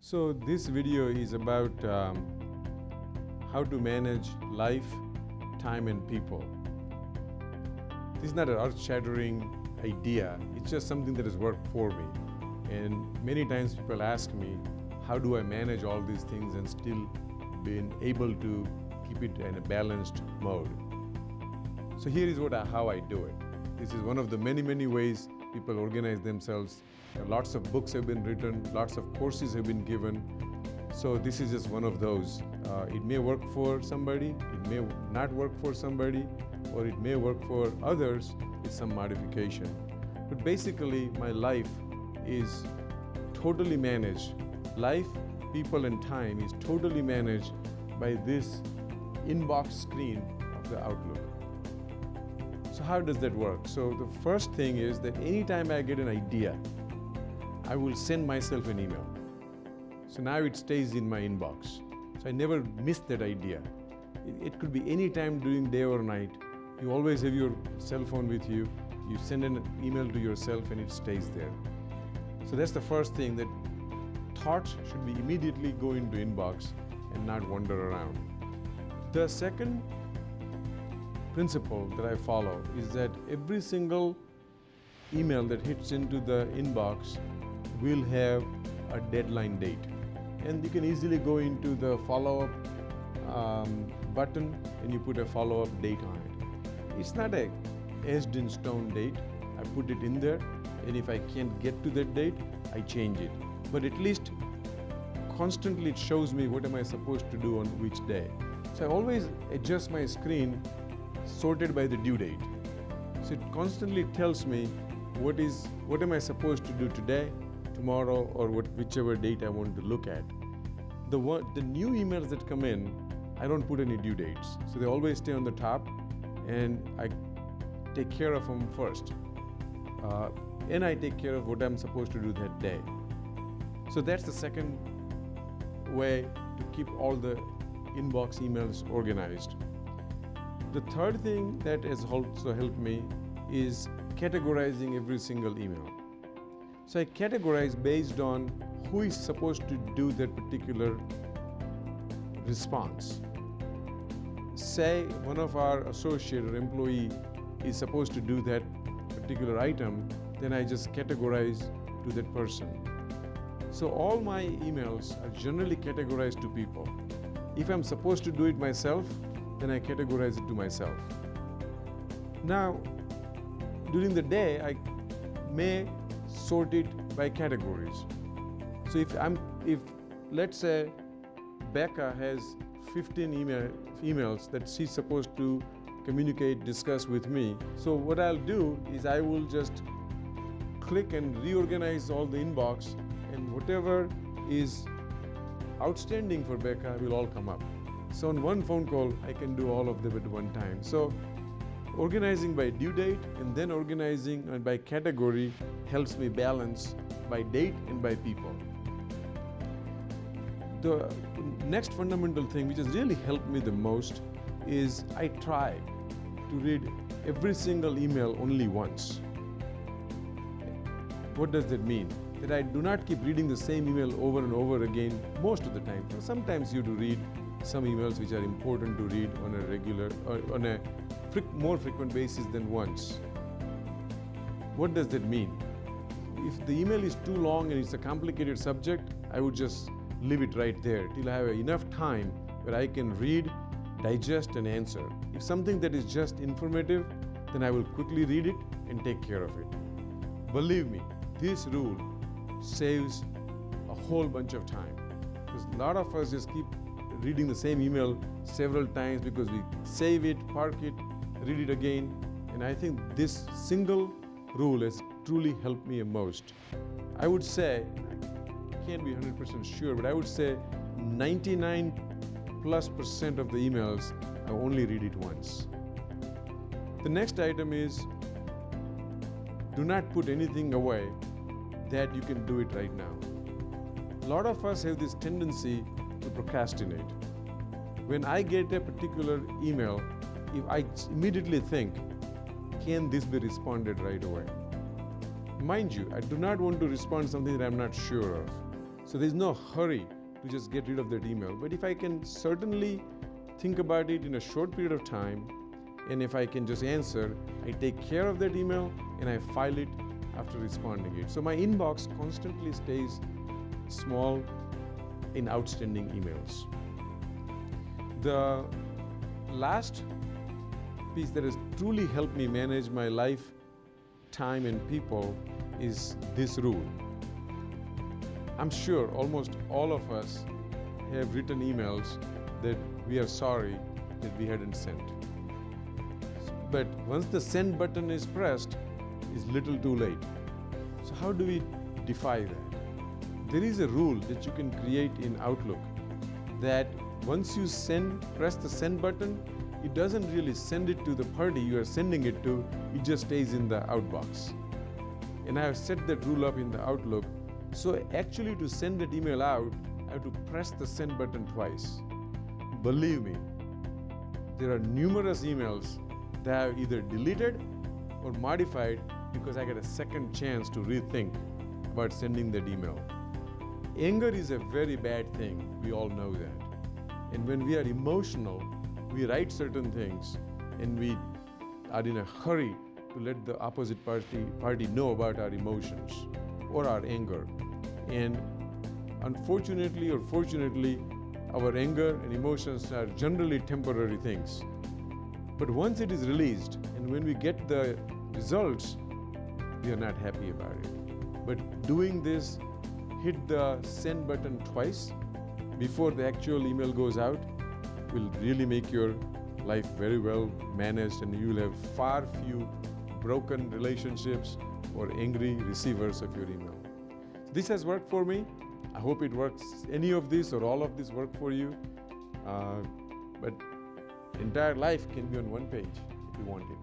So this video is about how to manage life, time and people. This is not an earth-shattering idea, it's just something that has worked for me. And many times people ask me, how do I manage all these things and still being able to keep it in a balanced mode? So here is how I do it. This is one of the many ways people organize themselves. Lots of books have been written, lots of courses have been given. So this is just one of those. It may work for somebody, it may not work for somebody, or it may work for others with some modification. But basically my life is totally managed. Life, people and time is totally managed by this inbox screen of the Outlook. So how does that work? So the first thing is that anytime I get an idea, I will send myself an email. So now it stays in my inbox. So I never miss that idea. It could be any time during day or night. You always have your cell phone with you. You send an email to yourself and it stays there. So that's the first thing, that thoughts should be immediately go into inbox and not wander around. The second principle that I follow is that every single email that hits into the inbox will have a deadline date. And you can easily go into the follow-up button and you put a follow-up date on it. It's not a etched in stone date. I put it in there, and if I can't get to that date, I change it. But at least constantly it shows me what am I supposed to do on which day. So I always adjust my screen sorted by the due date. So it constantly tells me what am I supposed to do today, tomorrow, or whichever date I want to look at. The new emails that come in, I don't put any due dates. So they always stay on the top and I take care of them first. And I take care of what I'm supposed to do that day. So that's the second way to keep all the inbox emails organized. The third thing that has also helped me is categorizing every single email. So I categorize based on who is supposed to do that particular response. Say one of our associate or employee is supposed to do that particular item, then I just categorize to that person. So all my emails are generally categorized to people. If I'm supposed to do it myself, then I categorize it to myself. Now, during the day, I may sort it by categories. So if let's say Becca has 15 emails that she's supposed to communicate, discuss with me. So what I'll do is I will just click and reorganize all the inbox, and whatever is outstanding for Becca will all come up. So on one phone call, I can do all of them at one time. So organizing by due date and then organizing by category helps me balance by date and by people. The next fundamental thing which has really helped me the most is I try to read every single email only once. What does that mean? That I do not keep reading the same email over and over again most of the time. Sometimes you do read some emails which are important to read on a regular or on a more frequent basis than once. What does that mean? If the email is too long and it's a complicated subject, I would just leave it right there till I have enough time where I can read, digest and answer. If something that is just informative, then I will quickly read it and take care of it. Believe me, this rule saves a whole bunch of time. Because a lot of us just keep reading the same email several times because we save it, park it, read it again. And I think this single rule has truly helped me the most. I would say, I can't be 100% sure, but I would say 99+% of the emails, I only read it once. The next item is, do not put anything away that you can do it right now. A lot of us have this tendency to procrastinate. When I get a particular email, if I immediately think, can this be responded right away? Mind you, I do not want to respond something that I'm not sure of. So there's no hurry to just get rid of that email. But if I can certainly think about it in a short period of time, and if I can just answer, I take care of that email and I file it after responding it. So my inbox constantly stays small in outstanding emails. The last piece that has truly helped me manage my life, time, and people is this rule. I'm sure almost all of us have written emails that we are sorry that we hadn't sent. But once the send button is pressed, it's little too late. So how do we defy that? There is a rule that you can create in Outlook that once you press the send button, it doesn't really send it to the party you are sending it to, it just stays in the outbox. And I have set that rule up in the Outlook. So actually to send that email out, I have to press the send button twice. Believe me, there are numerous emails that I have either deleted or modified because I get a second chance to rethink about sending that email. Anger is a very bad thing, we all know that. And when we are emotional, we write certain things and we are in a hurry to let the opposite party know about our emotions or our anger. And unfortunately or fortunately, our anger and emotions are generally temporary things. But once it is released and when we get the results, we are not happy about it. But doing this, hit the send button twice before the actual email goes out will really make your life very well managed, and you will have far few broken relationships or angry receivers of your email. This has worked for me. I hope it works. Any of this or all of this work for you. But entire life can be on one page if you want it.